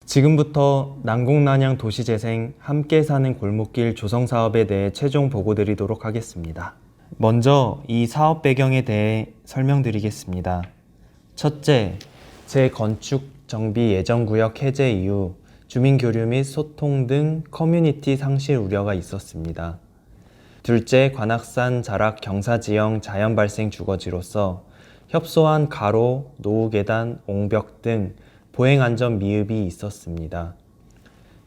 지금부터 난공난양 도시재생 함께 사는 골목길 조성 사업에 대해 최종 보고드리도록 하겠습니다. 먼저 이 사업 배경에 대해 설명드리겠습니다. 첫째, 재건축 정비 예정구역 해제 이후 주민교류 및 소통 등 커뮤니티 상실 우려가 있었습니다. 둘째, 관악산 자락 경사지형 자연 발생 주거지로서 협소한 가로, 노후계단, 옹벽 등 보행안전 미흡이 있었습니다.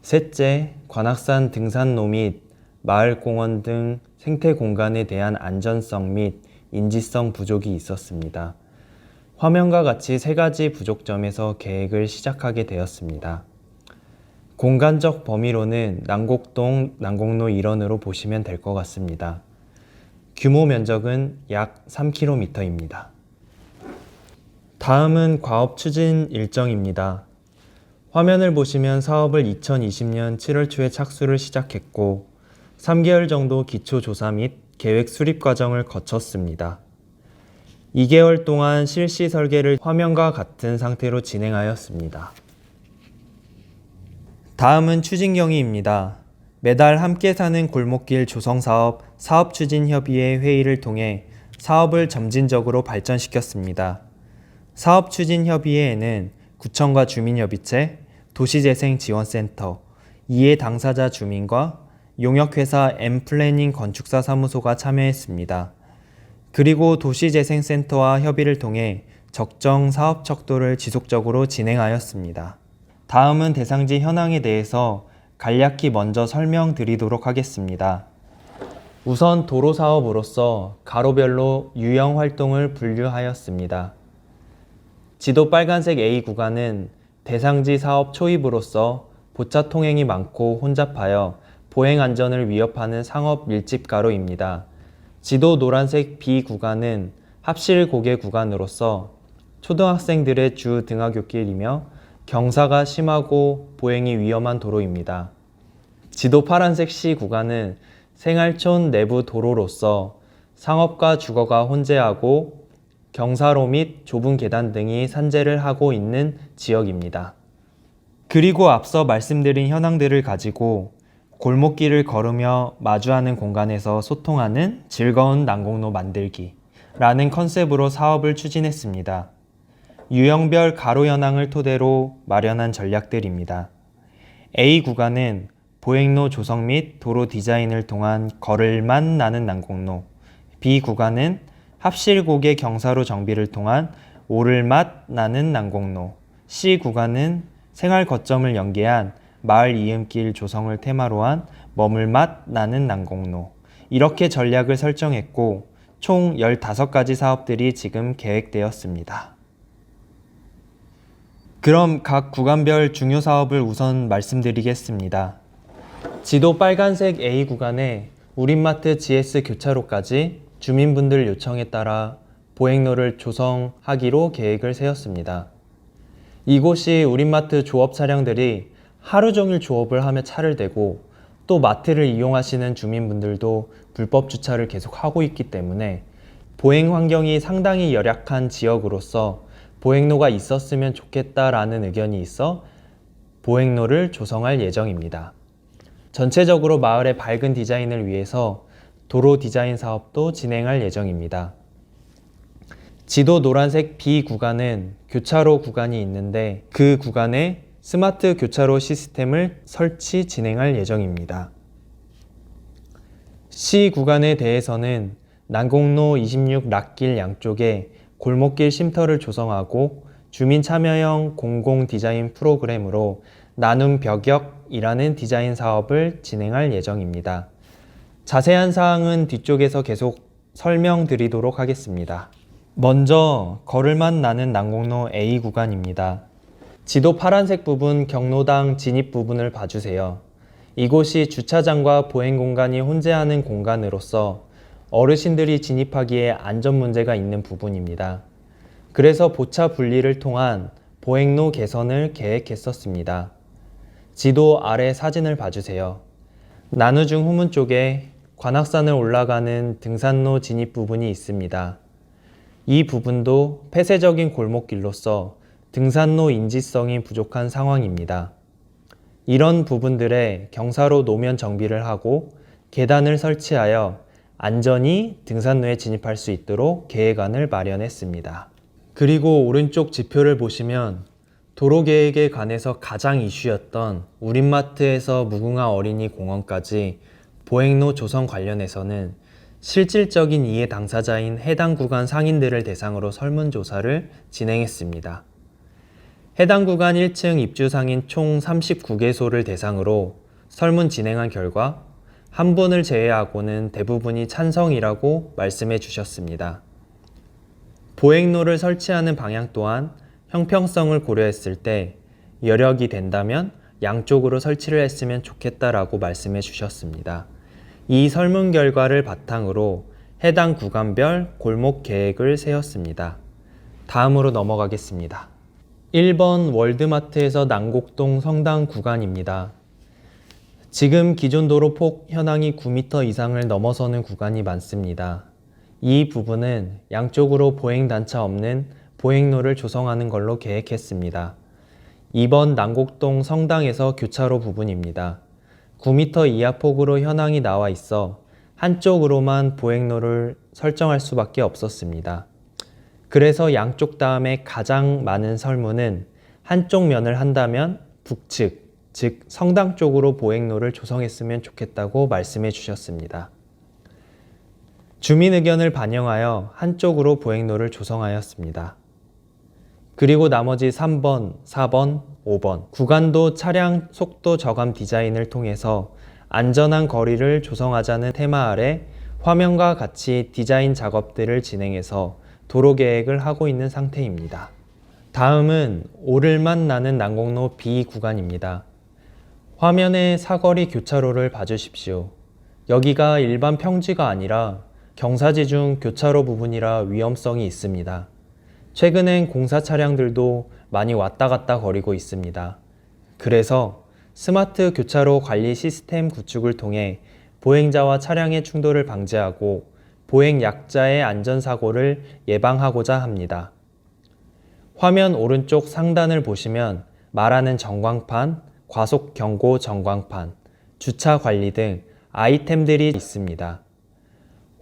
셋째, 관악산 등산로 및 마을공원 등 생태공간에 대한 안전성 및 인지성 부족이 있었습니다. 화면과 같이 세 가지 부족점에서 계획을 시작하게 되었습니다. 공간적 범위로는 난곡동, 난곡로 일원으로 보시면 될 것 같습니다. 규모 면적은 약 3km입니다. 다음은 과업 추진 일정입니다. 화면을 보시면 사업을 2020년 7월 초에 착수를 시작했고 3개월 정도 기초조사 및 계획 수립 과정을 거쳤습니다. 2개월 동안 실시 설계를 화면과 같은 상태로 진행하였습니다. 다음은 추진경위입니다. 매달 함께 사는 골목길 조성사업 사업추진협의회 회의를 통해 사업을 점진적으로 발전시켰습니다. 사업추진협의회에는 구청과 주민협의체, 도시재생지원센터, 이해 당사자 주민과 용역회사 엠플래닝 건축사 사무소가 참여했습니다. 그리고 도시재생센터와 협의를 통해 적정 사업 척도를 지속적으로 진행하였습니다. 다음은 대상지 현황에 대해서 간략히 먼저 설명드리도록 하겠습니다. 우선 도로사업으로서 가로별로 유형 활동을 분류하였습니다. 지도 빨간색 A 구간은 대상지 사업 초입으로서 보차 통행이 많고 혼잡하여 보행 안전을 위협하는 상업 밀집가로입니다. 지도 노란색 B 구간은 합실 고개 구간으로서 초등학생들의 주 등하굣길이며 경사가 심하고 보행이 위험한 도로입니다. 지도 파란색 C 구간은 생활촌 내부 도로로서 상업과 주거가 혼재하고 경사로 및 좁은 계단 등이 산재를 하고 있는 지역입니다. 그리고 앞서 말씀드린 현황들을 가지고 골목길을 걸으며 마주하는 공간에서 소통하는 즐거운 난곡로 만들기 라는 컨셉으로 사업을 추진했습니다. 유형별 가로 현황을 토대로 마련한 전략들입니다. A 구간은 보행로 조성 및 도로 디자인을 통한 걸을맛 나는 난곡로, B 구간은 합실고개 경사로 정비를 통한 오를맛 나는 난곡로, C 구간은 생활 거점을 연계한 마을 이음길 조성을 테마로 한 머물맛 나는 난곡로, 이렇게 전략을 설정했고 총 15가지 사업들이 지금 계획되었습니다. 그럼 각 구간별 중요 사업을 우선 말씀드리겠습니다. 지도 빨간색 A 구간에 우린마트 GS 교차로까지 주민분들 요청에 따라 보행로를 조성하기로 계획을 세웠습니다. 이곳이 우린마트 조업 차량들이 하루 종일 조업을 하며 차를 대고 또 마트를 이용하시는 주민분들도 불법 주차를 계속 하고 있기 때문에 보행 환경이 상당히 열악한 지역으로서 보행로가 있었으면 좋겠다라는 의견이 있어 보행로를 조성할 예정입니다. 전체적으로 마을의 밝은 디자인을 위해서 도로 디자인 사업도 진행할 예정입니다. 지도 노란색 B 구간은 교차로 구간이 있는데 그 구간에 스마트 교차로 시스템을 설치 진행할 예정입니다. C 구간에 대해서는 난곡로 26 락길 양쪽에 골목길 쉼터를 조성하고 주민 참여형 공공 디자인 프로그램으로 나눔 벽역이라는 디자인 사업을 진행할 예정입니다. 자세한 사항은 뒤쪽에서 계속 설명드리도록 하겠습니다. 먼저 걸을맛 나는 난곡로 A 구간입니다. 지도 파란색 부분 경로당 진입 부분을 봐주세요. 이곳이 주차장과 보행 공간이 혼재하는 공간으로서 어르신들이 진입하기에 안전 문제가 있는 부분입니다. 그래서 보차 분리를 통한 보행로 개선을 계획했었습니다. 지도 아래 사진을 봐주세요. 나누중 후문 쪽에 관악산을 올라가는 등산로 진입 부분이 있습니다. 이 부분도 폐쇄적인 골목길로서 등산로 인지성이 부족한 상황입니다. 이런 부분들에 경사로 노면 정비를 하고 계단을 설치하여 안전히 등산로에 진입할 수 있도록 계획안을 마련했습니다. 그리고 오른쪽 지표를 보시면 도로 계획에 관해서 가장 이슈였던 우린마트에서 무궁화 어린이 공원까지 보행로 조성 관련해서는 실질적인 이해 당사자인 해당 구간 상인들을 대상으로 설문조사를 진행했습니다. 해당 구간 1층 입주 상인 총 39개소를 대상으로 설문 진행한 결과 한 분을 제외하고는 대부분이 찬성이라고 말씀해 주셨습니다. 보행로를 설치하는 방향 또한 형평성을 고려했을 때 여력이 된다면 양쪽으로 설치를 했으면 좋겠다라고 말씀해 주셨습니다. 이 설문 결과를 바탕으로 해당 구간별 골목 계획을 세웠습니다. 다음으로 넘어가겠습니다. 1번 월드마트에서 난곡동 성당 구간입니다. 지금 기존 도로 폭 현황이 9m 이상을 넘어서는 구간이 많습니다. 이 부분은 양쪽으로 보행단차 없는 보행로를 조성하는 걸로 계획했습니다. 2번 난곡동 성당에서 교차로 부분입니다. 9m 이하 폭으로 현황이 나와 있어 한쪽으로만 보행로를 설정할 수밖에 없었습니다. 그래서 양쪽 다음에 가장 많은 설문은 한쪽 면을 한다면 북측, 즉 성당 쪽으로 보행로를 조성했으면 좋겠다고 말씀해 주셨습니다. 주민 의견을 반영하여 한쪽으로 보행로를 조성하였습니다. 그리고 나머지 3번, 4번, 5번 구간도 차량 속도 저감 디자인을 통해서 안전한 거리를 조성하자는 테마 아래 화면과 같이 디자인 작업들을 진행해서 도로 계획을 하고 있는 상태입니다. 다음은 오를만 나는 난곡로 B 구간입니다. 화면의 사거리 교차로를 봐주십시오. 여기가 일반 평지가 아니라 경사지 중 교차로 부분이라 위험성이 있습니다. 최근엔 공사 차량들도 많이 왔다 갔다 거리고 있습니다. 그래서 스마트 교차로 관리 시스템 구축을 통해 보행자와 차량의 충돌을 방지하고 보행 약자의 안전사고를 예방하고자 합니다. 화면 오른쪽 상단을 보시면 말하는 전광판, 과속 경고 전광판, 주차 관리 등 아이템들이 있습니다.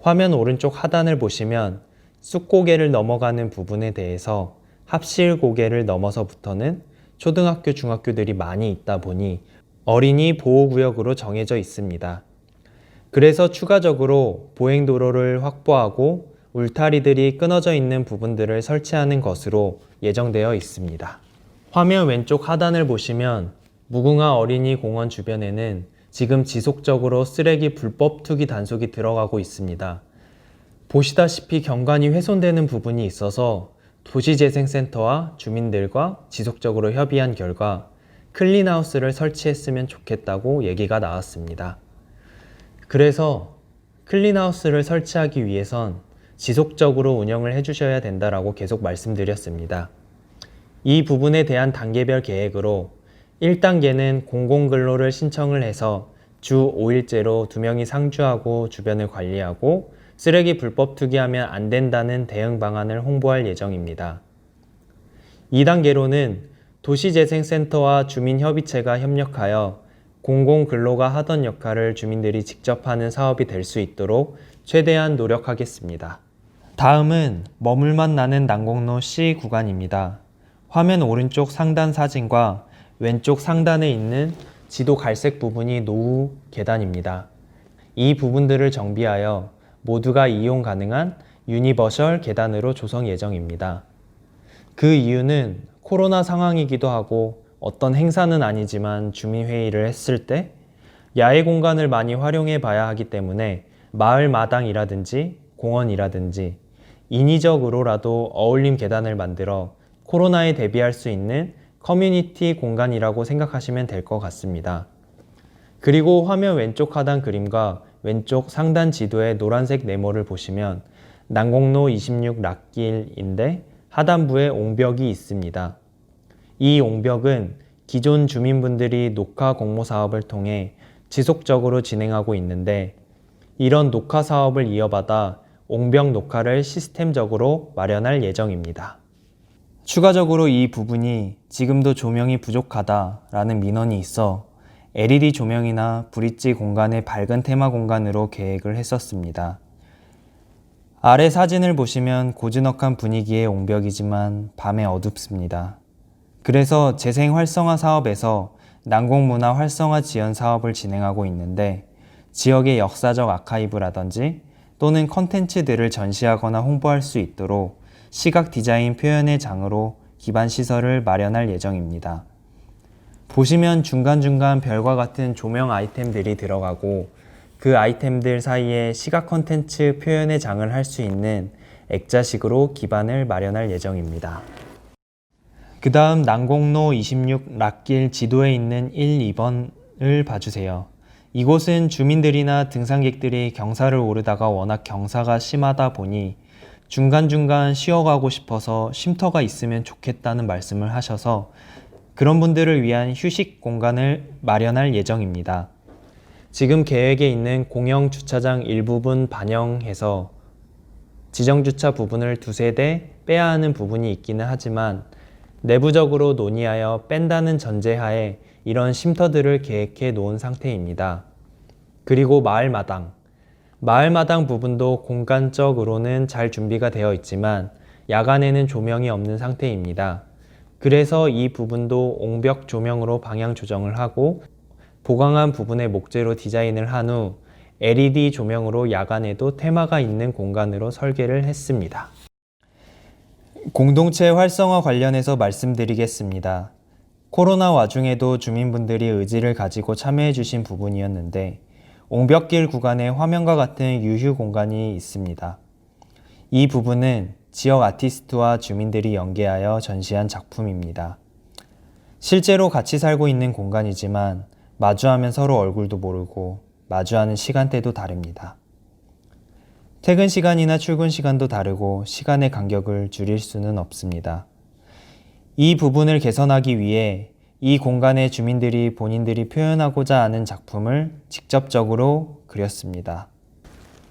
화면 오른쪽 하단을 보시면 쑥고개를 넘어가는 부분에 대해서 합실고개를 넘어서부터는 초등학교, 중학교들이 많이 있다 보니 어린이 보호구역으로 정해져 있습니다. 그래서 추가적으로 보행도로를 확보하고 울타리들이 끊어져 있는 부분들을 설치하는 것으로 예정되어 있습니다. 화면 왼쪽 하단을 보시면 무궁화 어린이 공원 주변에는 지금 지속적으로 쓰레기 불법 투기 단속이 들어가고 있습니다. 보시다시피 경관이 훼손되는 부분이 있어서 도시재생센터와 주민들과 지속적으로 협의한 결과 클린하우스를 설치했으면 좋겠다고 얘기가 나왔습니다. 그래서 클린하우스를 설치하기 위해선 지속적으로 운영을 해주셔야 된다라고 계속 말씀드렸습니다. 이 부분에 대한 단계별 계획으로 1단계는 공공근로를 신청을 해서 주 5일제로 2명이 상주하고 주변을 관리하고 쓰레기 불법 투기하면 안 된다는 대응 방안을 홍보할 예정입니다. 2단계로는 도시재생센터와 주민협의체가 협력하여 공공근로가 하던 역할을 주민들이 직접 하는 사업이 될 수 있도록 최대한 노력하겠습니다. 다음은 머물만 나는 난곡로 C 구간입니다. 화면 오른쪽 상단 사진과 왼쪽 상단에 있는 지도 갈색 부분이 노후 계단입니다. 이 부분들을 정비하여 모두가 이용 가능한 유니버셜 계단으로 조성 예정입니다. 그 이유는 코로나 상황이기도 하고 어떤 행사는 아니지만 주민회의를 했을 때 야외 공간을 많이 활용해 봐야 하기 때문에 마을 마당이라든지 공원이라든지 인위적으로라도 어울림 계단을 만들어 코로나에 대비할 수 있는 커뮤니티 공간이라고 생각하시면 될 것 같습니다. 그리고 화면 왼쪽 하단 그림과 왼쪽 상단 지도의 노란색 네모를 보시면 난곡로 26 락길인데 하단부에 옹벽이 있습니다. 이 옹벽은 기존 주민분들이 녹화 공모 사업을 통해 지속적으로 진행하고 있는데 이런 녹화 사업을 이어받아 옹벽 녹화를 시스템적으로 마련할 예정입니다. 추가적으로 이 부분이 지금도 조명이 부족하다라는 민원이 있어 LED 조명이나 브릿지 공간의 밝은 테마 공간으로 계획을 했었습니다. 아래 사진을 보시면 고즈넉한 분위기의 옹벽이지만 밤에 어둡습니다. 그래서 재생 활성화 사업에서 난공문화 활성화 지원 사업을 진행하고 있는데 지역의 역사적 아카이브라든지 또는 컨텐츠들을 전시하거나 홍보할 수 있도록 시각 디자인 표현의 장으로 기반 시설을 마련할 예정입니다. 보시면 중간중간 별과 같은 조명 아이템들이 들어가고 그 아이템들 사이에 시각 컨텐츠 표현의 장을 할 수 있는 액자식으로 기반을 마련할 예정입니다. 그 다음 난공로 26 락길 지도에 있는 1, 2번을 봐주세요. 이곳은 주민들이나 등산객들이 경사를 오르다가 워낙 경사가 심하다 보니 중간중간 쉬어가고 싶어서 쉼터가 있으면 좋겠다는 말씀을 하셔서 그런 분들을 위한 휴식 공간을 마련할 예정입니다. 지금 계획에 있는 공영 주차장 일부분 반영해서 지정 주차 부분을 두세 대 빼야 하는 부분이 있기는 하지만 내부적으로 논의하여 뺀다는 전제하에 이런 쉼터들을 계획해 놓은 상태입니다. 그리고 마을마당 부분도 공간적으로는 잘 준비가 되어 있지만 야간에는 조명이 없는 상태입니다. 그래서 이 부분도 옹벽 조명으로 방향 조정을 하고 보강한 부분의 목재로 디자인을 한 후 LED 조명으로 야간에도 테마가 있는 공간으로 설계를 했습니다. 공동체 활성화 관련해서 말씀드리겠습니다. 코로나 와중에도 주민분들이 의지를 가지고 참여해 주신 부분이었는데 옹벽길 구간에 화면과 같은 유휴 공간이 있습니다. 이 부분은 지역 아티스트와 주민들이 연계하여 전시한 작품입니다. 실제로 같이 살고 있는 공간이지만 마주하면 서로 얼굴도 모르고 마주하는 시간대도 다릅니다. 퇴근 시간이나 출근 시간도 다르고 시간의 간격을 줄일 수는 없습니다. 이 부분을 개선하기 위해 이 공간의 주민들이 본인들이 표현하고자 하는 작품을 직접적으로 그렸습니다.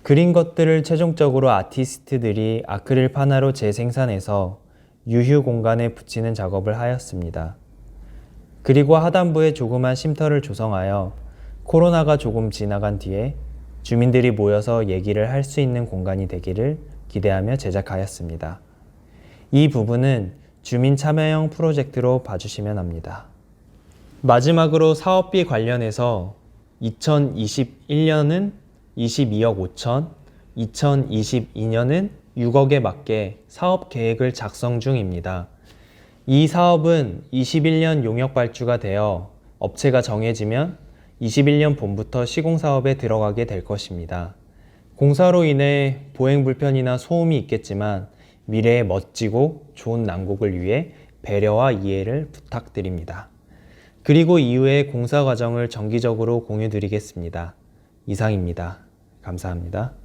그린 것들을 최종적으로 아티스트들이 아크릴 판화로 재생산해서 유휴 공간에 붙이는 작업을 하였습니다. 그리고 하단부에 조그만 쉼터를 조성하여 코로나가 조금 지나간 뒤에 주민들이 모여서 얘기를 할 수 있는 공간이 되기를 기대하며 제작하였습니다. 이 부분은 주민 참여형 프로젝트로 봐주시면 합니다. 마지막으로 사업비 관련해서 2021년은 22억 5천, 2022년은 6억에 맞게 사업 계획을 작성 중입니다. 이 사업은 21년 용역 발주가 되어 업체가 정해지면 21년 봄부터 시공사업에 들어가게 될 것입니다. 공사로 인해 보행 불편이나 소음이 있겠지만 미래에 멋지고 좋은 난곡을 위해 배려와 이해를 부탁드립니다. 그리고 이후에 공사 과정을 정기적으로 공유드리겠습니다. 이상입니다. 감사합니다.